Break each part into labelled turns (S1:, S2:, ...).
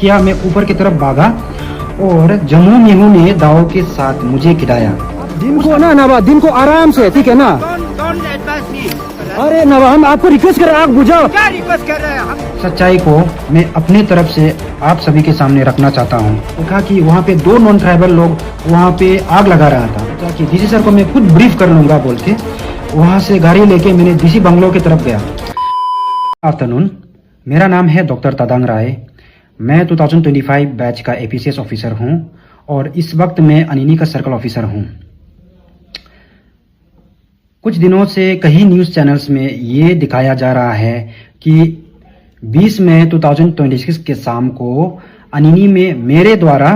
S1: किया, मैं ऊपर की तरफ भागा और जम्मू मेहू ने दाव के साथ मुझे गिराया।
S2: दिन को ना नवा, दिन को आराम से, ठीक है ना? अरे नवा, हम आपको रिक्वेस्ट कर रहे हैं, आग बुझाओ।
S3: क्या रिक्वेस्ट कर रहे हैं हम?
S1: सच्चाई को मैं अपने तरफ से आप सभी के सामने रखना चाहता हूँ। देखा कि वहाँ पे 2 नॉन ट्राइबल लोग वहाँ पे आग लगा रहा था, ताकि डीसी सर को मैं खुद ब्रीफ कर लूंगा बोल के वहाँ से गाड़ी लेके मैंने डीसी बंगलो की तरफ गया। आफ्टरनून, मेरा नाम है डॉक्टर तदांग राय। मैं 2025 बैच का एपीसीएस ऑफिसर हूँ और इस वक्त मैं अनिनी का सर्कल ऑफिसर हूँ। कुछ दिनों से कई न्यूज़ चैनल्स में ये दिखाया जा रहा है कि 20 मई 2026 के शाम को अनिनी में मेरे द्वारा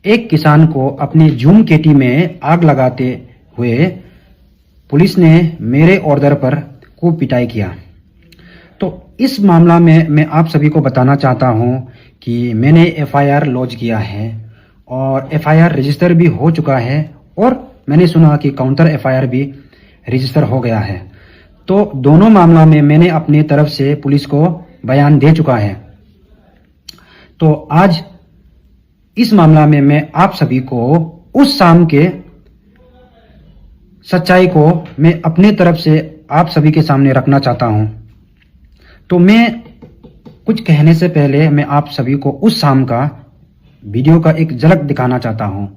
S1: एक किसान को अपने जूम केटी में आग लगाते हुए पुलिस ने मेरे ऑर्डर पर खूब पिटाई किया। तो इस मामला में मैं आप सभी को बताना चाहता हूं कि मैंने एफआईआर लॉन्च किया है और एफआईआर रजिस्टर भी हो चुका है और मैंने सुना कि काउंटर एफआईआर भी रजिस्टर हो गया है। तो दोनों मामला में मैंने अपने तरफ से पुलिस को बयान दे चुका है। तो आज इस मामला में मैं आप सभी को उस शाम के सच्चाई को मैं अपने तरफ से आप सभी के सामने रखना चाहता हूं। तो मैं कुछ कहने से पहले मैं आप सभी को उस शाम का वीडियो का एक झलक दिखाना चाहता हूं।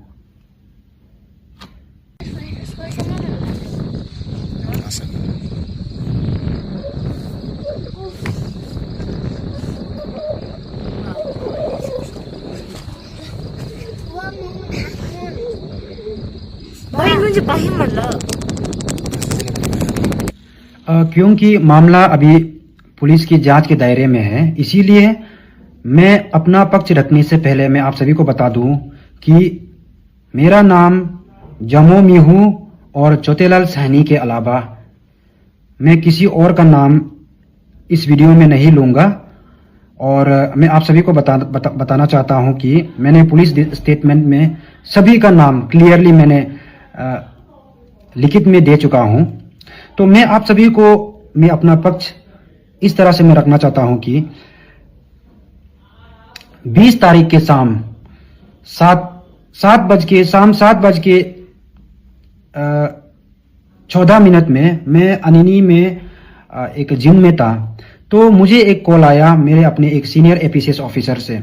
S1: क्योंकि मामला अभी पुलिस की जांच के दायरे में है, इसीलिए मैं अपना पक्ष रखने से पहले मैं आप सभी को बता दूं कि मेरा नाम जम्मू मेहू और चोतेलाल सैनी के अलावा मैं किसी और का नाम इस वीडियो में नहीं लूंगा। और मैं आप सभी को बताना चाहता हूं कि मैंने पुलिस स्टेटमेंट में सभी का नाम क्लियरली मैंने लिखित में दे चुका हूं। तो मैं आप सभी को मैं अपना पक्ष इस तरह से मैं रखना चाहता हूं कि 20 तारीख के शाम 7 बज के 14 मिनट में मैं अनिनी में एक जिम में था। तो मुझे एक कॉल आया मेरे अपने एक सीनियर एपीसीएस ऑफिसर से।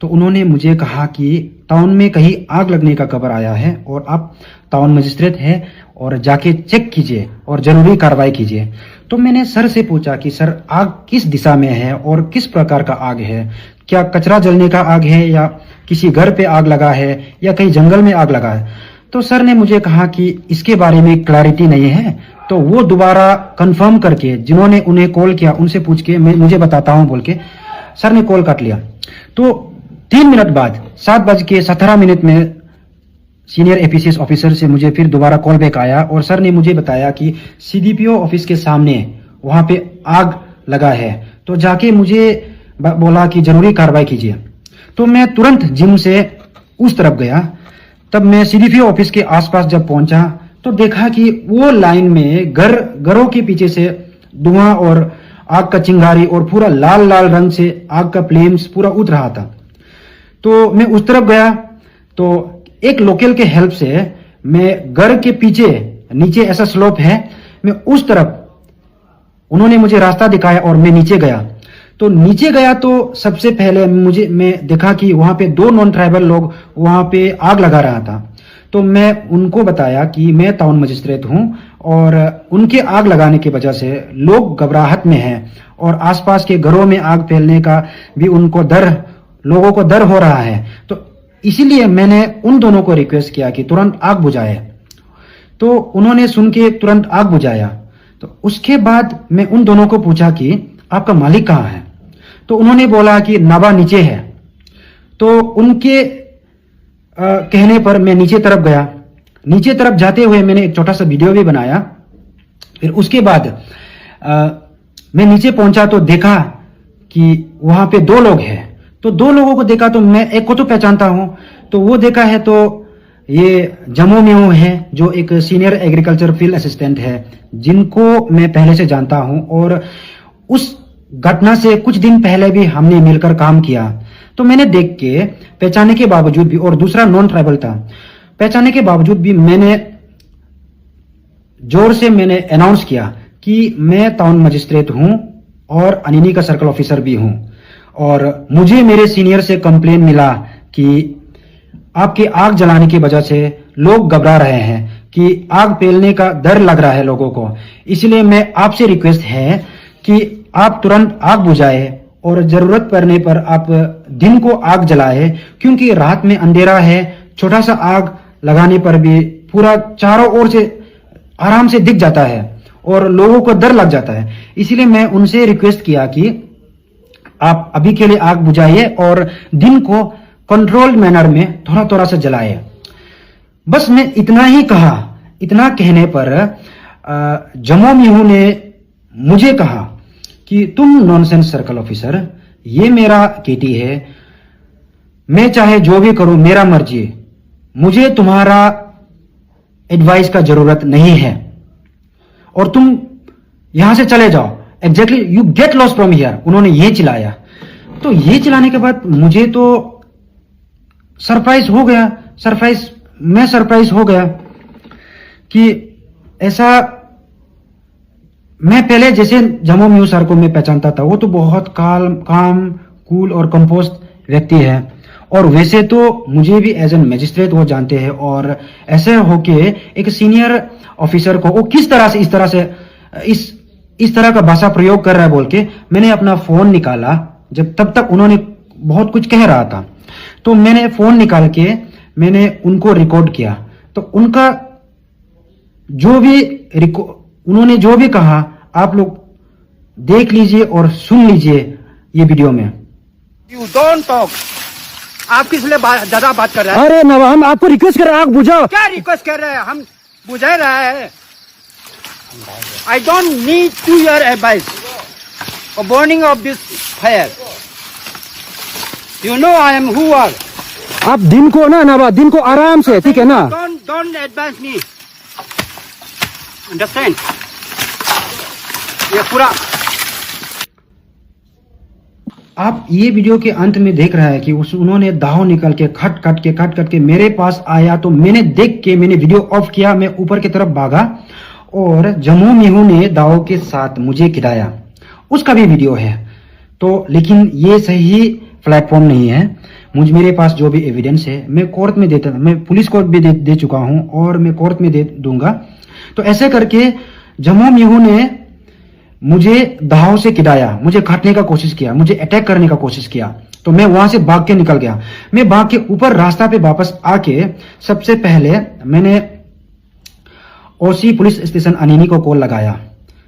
S1: तो उन्होंने मुझे कहा कि टाउन में कहीं आग लगने का खबर आया है और आप टाउन मजिस्ट्रेट है और जाके चेक कीजिए और जरूरी कार्रवाई कीजिए। तो मैंने सर से पूछा कि सर आग किस दिशा में है और किस प्रकार का आग है, क्या कचरा जलने का आग है या किसी घर पे आग लगा है या कहीं जंगल में आग लगा है। तो सर ने मुझे कहा कि इसके बारे में क्लैरिटी नहीं है, तो वो दोबारा कंफर्म करके जिन्होंने उन्हें कॉल किया उनसे पूछ के मैं मुझे बताता हूं बोल के सर ने कॉल काट लिया। तो 3 मिनट बाद 7:17 में सीनियर एपीसीएस ऑफिसर से मुझे फिर दोबारा कॉल बैक आया और सर ने मुझे बताया कि सीडीपीओ ऑफिस के सामने वहां पे आग लगा है। तो जाके मुझे बोला कि जरूरी कार्रवाई कीजिए। तो मैं तुरंत जिम से उस तरफ गया। तब मैं सीडीपीओ ऑफिस के आसपास जब पहुंचा तो देखा कि वो लाइन में घरों के पीछे से धुआं और आग का चिंगारी और पूरा लाल लाल रंग से आग का फ्लेम्स पूरा उठ रहा था। तो मैं उस तरफ गया तो एक लोकल के हेल्प से मैं घर के पीछे नीचे ऐसा स्लोप है, मैं उस तरफ उन्होंने मुझे रास्ता दिखाया और मैं नीचे गया। तो नीचे गया तो सबसे पहले मैं देखा कि वहां पे 2 नॉन ट्राइबल लोग वहां पे आग लगा रहा था। तो मैं उनको बताया कि मैं टाउन मजिस्ट्रेट हूं और उनके आग लगाने की वजह से लोग घबराहट में हैं और आसपास के घरों में आग फैलने का भी लोगों को डर हो रहा है। तो इसीलिए मैंने उन दोनों को रिक्वेस्ट किया कि तुरंत आग बुझाए। तो उन्होंने सुन के तुरंत आग बुझाया। तो उसके बाद मैं उन दोनों को पूछा कि आपका मालिक कहाँ है। तो उन्होंने बोला कि नवा नीचे है। तो उनके कहने पर मैं नीचे तरफ गया। नीचे तरफ जाते हुए मैंने एक छोटा सा वीडियो भी बनाया। फिर उसके बाद मैं नीचे पहुंचा तो देखा कि वहां पे 2 लोग हैं। तो 2 लोगों को देखा तो मैं एक को तो पहचानता हूं। तो वो देखा है तो ये जम्मू मेहू है जो एक सीनियर एग्रीकल्चर फील्ड असिस्टेंट है, जिनको मैं पहले से जानता हूं और उस घटना से कुछ दिन पहले भी हमने मिलकर काम किया। तो मैंने देख के पहचाने के बावजूद भी, और दूसरा नॉन ट्राइबल था, पहचाने के बावजूद भी मैंने जोर से मैंने अनाउंस किया कि मैं टाउन मजिस्ट्रेट हूं और अनिनी का सर्कल ऑफिसर भी हूं, और मुझे मेरे सीनियर से कंप्लेन मिला कि आपके आग जलाने की वजह से लोग घबरा रहे हैं, कि आग फैलने का डर लग रहा है लोगों को, इसलिए मैं आपसे रिक्वेस्ट है कि आप तुरंत आग बुझाए और जरूरत पड़ने पर आप दिन को आग जलाए, क्योंकि रात में अंधेरा है, छोटा सा आग लगाने पर भी पूरा चारों ओर से आराम से दिख जाता है और लोगों को डर लग जाता है। इसलिए मैं उनसे रिक्वेस्ट किया कि आप अभी के लिए आग बुझाइए और दिन को कंट्रोल मैनर में थोड़ा थोड़ा सा जलाए। बस मैं इतना ही कहा। इतना कहने पर जमो मिहू ने मुझे कहा कि तुम नॉनसेंस सर्कल ऑफिसर, ये मेरा केटी है, मैं चाहे जो भी करूं मेरा मर्जी, मुझे तुम्हारा एडवाइस का जरूरत नहीं है और तुम यहां से चले जाओ, exactly you get lost from here. उन्होंने ये चिल्लाया। तो ये चिल्लाने के बाद मुझे तो सरप्राइज हो गया कि ऐसा, मैं पहले जैसे जमो मिहू सर को मैं पहचानता था, वो तो बहुत काम कूल और कंपोस्ट व्यक्ति है, और वैसे तो मुझे भी एज एन मैजिस्ट्रेट वो जानते हैं, और ऐसे होके एक सीनियर ऑफिसर को वो किस तरह से इस तरह का भाषा प्रयोग कर रहा है बोल के मैंने अपना फोन निकाला। जब तब तक उन्होंने बहुत कुछ कह रहा था, तो मैंने फोन निकाल के मैंने उनको रिकॉर्ड किया। तो उनका उन्होंने जो भी कहा आप लोग देख लीजिए और सुन लीजिए ये वीडियो में।
S3: You don't talk. आप किस लिए ज्यादा बात कर रहे हैं?
S2: अरे नवाब, हम आपको रिक्वेस्ट कर रहे हैं, आग बुझाओ।
S3: क्या रिक्वेस्ट कर रहे हैं? हम बुझा रहे हैं। I don't need to your advice for burning of this fire. You know I am who are.
S2: आप दिन को ना नवाब, दिन को आराम से, ठीक है ना?
S3: Don't advice me, understand? ये पूरा
S1: आप ये वीडियो के अंत में देख रहा है कि उन्होंने दाव निकल के खट खट के मेरे पास आया। तो मैंने देख के मैंने वीडियो ऑफ किया, मैं ऊपर की तरफ भागा और जमो मिहू ने दाव के साथ मुझे गिराया। उसका भी वीडियो है। तो लेकिन ये सही प्लेटफॉर्म नहीं है। मेरे पास जो भी एविडेंस है मैं कोर्ट में देता, मैं पुलिस कोर्ट भी दे चुका हूं और मैं कोर्ट में दे दूंगा। तो ऐसे करके जमो मिहू ने मुझे दाव से गिराया, मुझे काटने का कोशिश किया, मुझे अटैक करने का कोशिश किया। तो मैं वहां से भाग के निकल गया। मैं भाग के ऊपर रास्ता पे वापस आके सबसे पहले मैंने ओसी पुलिस स्टेशन अनिनी को कॉल लगाया।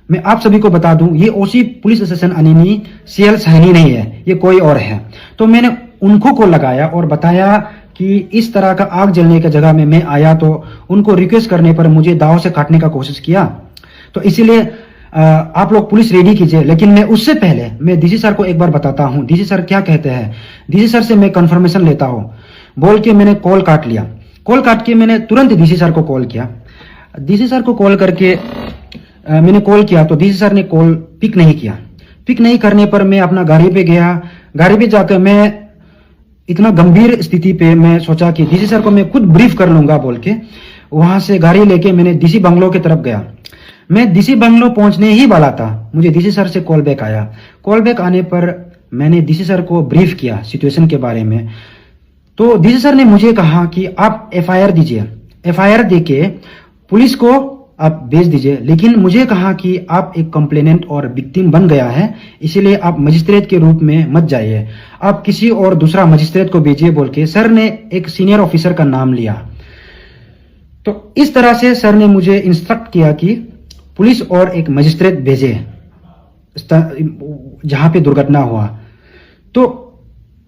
S1: मैं आप सभी को बता दूं, ये OC police station Anini CL Sahni नहीं है, ये कोई और है। तो मैंने उनको कॉल लगाया और बताया कि इस तरह का आग जलने की जगह में मैं आया, तो उनको रिक्वेस्ट करने पर मुझे दाव से काटने का कोशिश किया। तो इसीलिए आप लोग पुलिस रेडी कीजिए। लेकिन मैं उससे पहले मैं डीसी सर को एक बार बताता हूं डीसी सर क्या कहते हैं। डीसी सर से मैं कंफर्मेशन लेता हूं बोल के मैंने कॉल काट लिया। कॉल काट के मैंने तुरंत डीसी सर को कॉल किया। डीसी सर को कॉल करके मैंने कॉल किया तो डीसी सर ने कॉल पिक नहीं किया। पिक नहीं करने पर मैं अपना गाड़ी पे गया। गाड़ी पे जाकर मैं इतना गंभीर स्थिति पे मैं सोचा कि डीसी सर को मैं खुद ब्रीफ कर लूंगा बोल के वहां से गाड़ी लेके मैंने डीसी बंगलो की तरफ गया। मैं डीसी बंगलो पहुंचने ही वाला था, मुझे डीसी सर से कॉल बैक आया। कॉल बैक आने पर मैंने डीसी सर को ब्रीफ किया सिचुएशन के बारे में। तो डीसी सर ने मुझे कहा कि आप एफआईआर दीजिए, एफआईआर देके पुलिस को आप भेज दीजिए। लेकिन मुझे कहा कि आप एक कंप्लेनेंट और विक्टिम बन गया है, इसीलिए आप मजिस्ट्रेट के रूप में मत जाइए, आप किसी और दूसरा मजिस्ट्रेट को भेजिए बोल के सर ने एक सीनियर ऑफिसर का नाम लिया। तो इस तरह से सर ने मुझे इंस्ट्रक्ट किया कि पुलिस और एक मजिस्ट्रेट भेजे जहां पे दुर्घटना हुआ। तो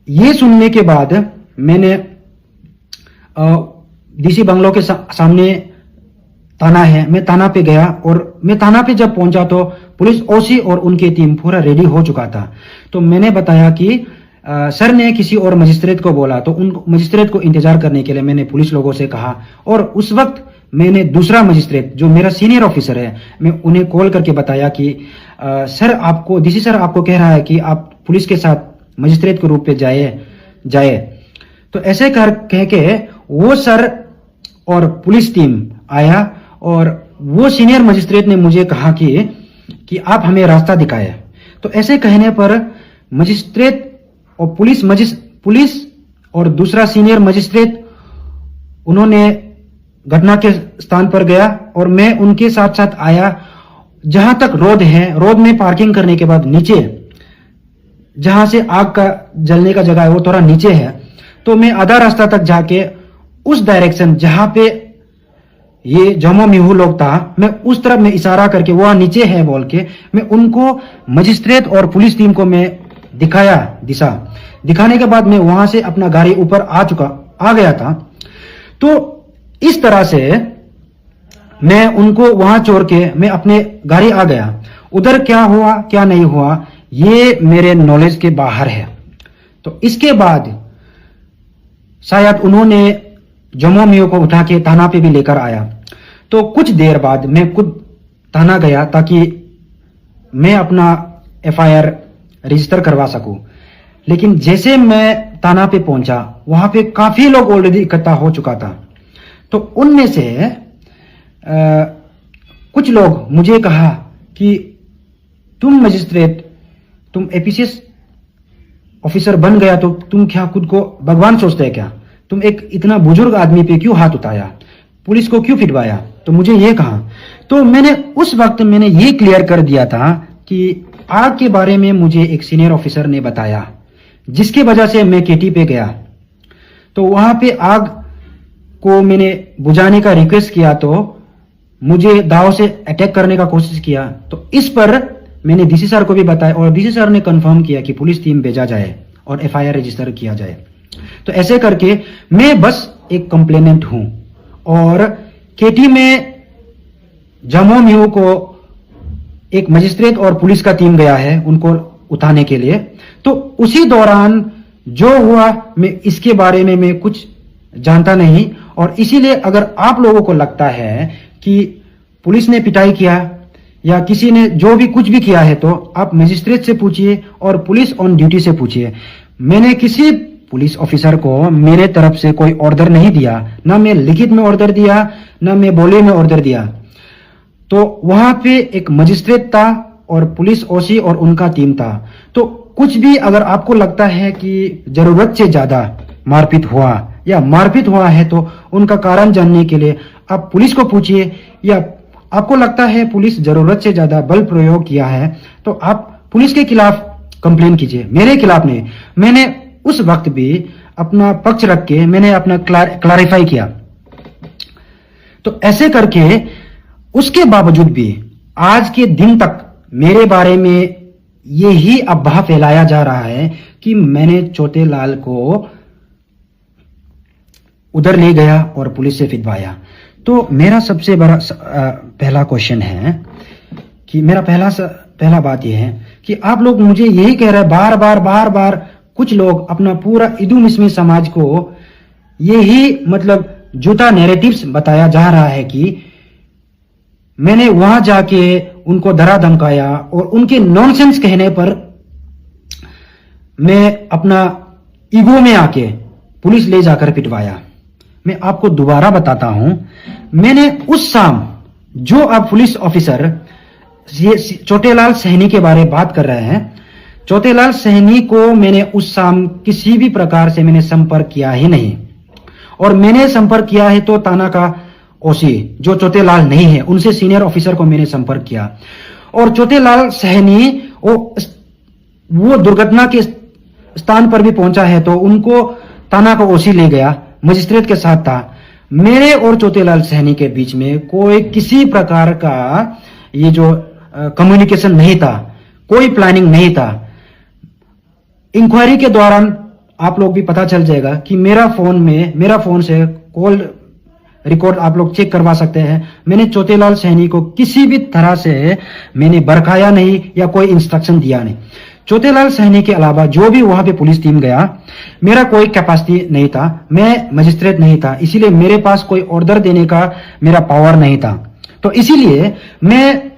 S1: ये सुनने के बाद मैंने डीसी बंगलो के सामने थाना है, मैं थाना पे गया और मैं थाना पे जब पहुंचा तो पुलिस ओसी और उनकी टीम पूरा रेडी हो चुका था। तो मैंने बताया कि सर ने किसी और मजिस्ट्रेट को बोला, तो उन मजिस्ट्रेट को इंतजार करने के लिए मैंने पुलिस लोगों से कहा। और उस वक्त मैंने दूसरा मजिस्ट्रेट जो मेरा सीनियर ऑफिसर है, मैं उन्हें कॉल करके बताया कि सर आपको डीसी सर आपको कह रहा है कि आप पुलिस के साथ मजिस्ट्रेट के रूप पे जाइए, जाए। तो ऐसे कर कह के वो सर और पुलिस टीम आया और वो सीनियर मजिस्ट्रेट ने मुझे कहा कि आप हमें रास्ता दिखाए। तो ऐसे कहने पर मजिस्ट्रेट और पुलिस और दूसरा सीनियर मजिस्ट्रेट उन्होंने घटना के स्थान पर गया और मैं उनके साथ साथ आया। जहां तक रोड है, रोड में पार्किंग करने के बाद नीचे जहां से आग का जलने का जगह है वो थोड़ा नीचे है, तो मैं आधा रास्ता तक जाके उस डायरेक्शन जहां पे ये जमो मिहू लोग था, मैं उस तरफ में इशारा करके वहां नीचे है बोल के मैं उनको मजिस्ट्रेट और पुलिस टीम को मैं दिखाया दिशा। दिखाने के बाद मैं वहां से अपना गाड़ी ऊपर आ गया था। तो इस तरह से मैं उनको वहां छोड़ के मैं अपने गाड़ी आ गया। उधर क्या हुआ क्या नहीं हुआ ये मेरे नॉलेज के बाहर है। तो इसके बाद शायद उन्होंने जमो मियो को उठा के थाना पे भी लेकर आया। तो कुछ देर बाद मैं खुद थाना गया ताकि मैं अपना FIR रजिस्टर करवा सकूं। लेकिन जैसे मैं थाना पे पहुंचा वहां पे काफी लोग ऑलरेडी इकट्ठा हो चुका था। तो उनमें से कुछ लोग मुझे कहा कि तुम मजिस्ट्रेट, तुम APCS ऑफिसर बन गया तो तुम क्या खुद को भगवान सोचते हैं क्या? तुम एक इतना बुजुर्ग आदमी पे क्यों हाथ उठाया, पुलिस को क्यों पिटवाया? तो मुझे ये कहा। तो मैंने उस वक्त ये क्लियर कर दिया था कि आग के बारे में मुझे एक सीनियर ऑफिसर ने बताया, जिसकी वजह से मैं KT पे गया। तो वहां पे आग को मैंने बुझाने का रिक्वेस्ट किया तो मुझे दाव से अटैक करने का कोशिश किया। तो इस पर मैंने DC सर को भी बताया और DC सर ने कंफर्म किया कि पुलिस टीम भेजा जाए और FIR रजिस्टर किया जाए। तो ऐसे करके मैं बस एक कंप्लेनेंट हूं और KT में जमो मियो को एक मजिस्ट्रेट और पुलिस का टीम गया है उनको उठाने के लिए। तो उसी दौरान जो हुआ मैं इसके बारे में मैं कुछ जानता नहीं। और इसीलिए अगर आप लोगों को लगता है कि पुलिस ने पिटाई किया या किसी ने जो भी कुछ भी किया है तो आप मजिस्ट्रेट से पूछिए और पुलिस ऑन ड्यूटी से पूछिए। मैंने किसी पुलिस ऑफिसर को मेरे तरफ से कोई ऑर्डर नहीं दिया, ना मैं लिखित में ऑर्डर दिया ना मैं बोले में ऑर्डर दिया। तो वहां पे एक मजिस्ट्रेट था और पुलिस OC और उनका टीम था। तो कुछ भी अगर आपको लगता है कि जरूरत से ज्यादा मारपीट हुआ या मारपीट हुआ है तो उनका कारण जानने के लिए आप पुलिस को पूछिए, या आपको लगता है पुलिस जरूरत से ज्यादा बल प्रयोग किया है तो आप पुलिस के खिलाफ कंप्लेन कीजिए, मेरे खिलाफ नहीं। मैंने उस वक्त भी अपना पक्ष रख के मैंने अपना क्लैरिफाई किया। तो ऐसे करके उसके बावजूद भी आज के दिन तक मेरे बारे में यही अफवाह फैलाया जा रहा है कि मैंने छोटे लाल को उधर ले गया और पुलिस से पिटवाया। तो मेरा सबसे बड़ा पहला क्वेश्चन है कि मेरा पहला बात यह है कि आप लोग मुझे यही कह रहे हैं बार बार कुछ लोग अपना पूरा इदू मिसमी समाज को यही मतलब झूठा नैरेटिव्स बताया जा रहा है कि मैंने वहां जाके उनको डरा धमकाया और उनके नॉनसेंस कहने पर मैं अपना ईगो में आके पुलिस ले जाकर पिटवाया। मैं आपको दोबारा बताता हूं, मैंने उस शाम जो आप पुलिस ऑफिसर ये छोटेलाल सहनी के बारे में बात कर रहे हैं, छोटेलाल सहनी को मैंने उस शाम किसी भी प्रकार से मैंने संपर्क किया ही नहीं। और मैंने संपर्क किया है तो थाना का OC जो छोटेलाल नहीं है उनसे सीनियर ऑफिसर को मैंने संपर्क किया। और छोटेलाल सहनी वो दुर्घटना के स्थान पर भी पहुंचा है तो उनको थाना का OC ले गया, मजिस्ट्रेट के साथ था। मेरे और छोटेलाल सहनी के बीच में कोई किसी प्रकार का ये जो कम्युनिकेशन नहीं था, कोई प्लानिंग नहीं था। इंक्वायरी के दौरान आप लोग भी पता चल जाएगा कि मेरा फोन से कॉल रिकॉर्ड आप लोग चेक करवा सकते हैं। मैंने छोटेलाल सहनी को किसी भी तरह से मैंने भड़काया नहीं या कोई इंस्ट्रक्शन दिया नहीं। छोटेलाल सहनी के अलावा जो भी वहां पे पुलिस टीम गया, मेरा कोई कैपेसिटी नहीं था, मैं मजिस्ट्रेट नहीं था, इसीलिए मेरे पास कोई ऑर्डर देने का मेरा पावर नहीं था। तो इसीलिए मैं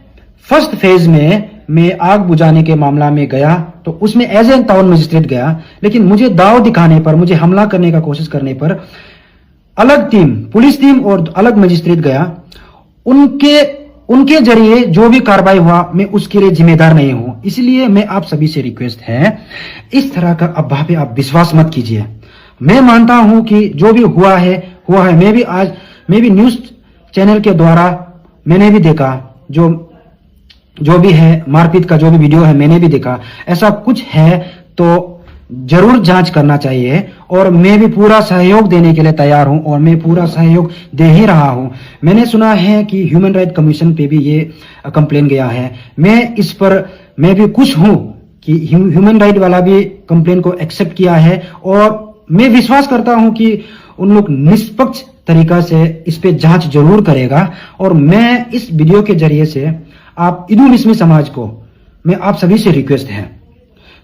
S1: फर्स्ट फेज में मैं आग बुझाने के मामला में गया तो उसमें एज ए टाउन मजिस्ट्रेट गया, लेकिन मुझे दाव दिखाने पर, मुझे हमला करने का कोशिश करने पर अलग टीम, पुलिस टीम और अलग मजिस्ट्रेट गया। उनके जरिए जो भी कार्रवाई हुआ मैं उसके लिए जिम्मेदार नहीं हूं। इसलिए मैं आप सभी से रिक्वेस्ट है, इस तरह का अफवाह पे आप विश्वास मत कीजिए। मैं मानता हूं कि जो भी हुआ है। मैं भी न्यूज चैनल के द्वारा मैंने भी देखा, जो भी है मारपीट का जो भी वीडियो है मैंने भी देखा। ऐसा कुछ है तो जरूर जांच करना चाहिए और मैं भी पूरा सहयोग देने के लिए तैयार हूं और मैं पूरा सहयोग दे ही रहा हूं। मैंने सुना है कि ह्यूमन राइट कमीशन पे भी ये कंप्लेन गया है। मैं भी खुश हूं कि ह्यूमन राइट वाला भी कंप्लेन को एक्सेप्ट किया है और मैं विश्वास करता हूं कि उन लोग निष्पक्ष तरीका से इस पे जांच जरूर करेगा। और मैं इस वीडियो के जरिए से आप ईदुल मुस्लिम समाज को, मैं आप सभी से रिक्वेस्ट है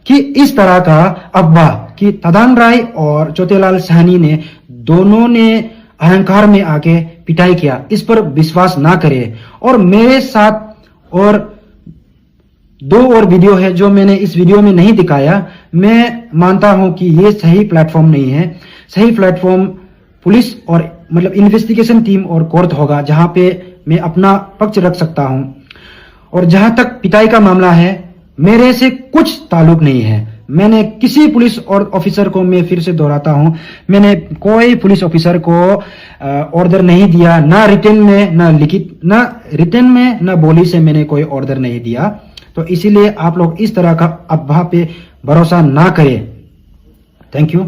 S1: कि इस तरह का अफवाह कि तदान राय और चोटेलाल सहनी ने दोनों ने अहंकार में आके पिटाई किया, इस पर विश्वास ना करे। और मेरे साथ और 2 और वीडियो है जो मैंने इस वीडियो में नहीं दिखाया। मैं मानता हूं कि ये सही प्लेटफॉर्म नहीं है। सही प्लेटफॉर्म पुलिस और मतलब इन्वेस्टिगेशन टीम और कोर्ट होगा, जहां पे मैं अपना पक्ष रख सकता हूं। और जहां तक पिटाई का मामला है, मेरे से कुछ ताल्लुक नहीं है। मैंने किसी पुलिस और ऑफिसर को, मैं फिर से दोहराता हूं, मैंने कोई पुलिस ऑफिसर को ऑर्डर नहीं दिया, ना रिटन में, ना बोली से मैंने कोई ऑर्डर नहीं दिया। तो इसीलिए आप लोग इस तरह का अफवाह पे भरोसा ना करें। Thank you.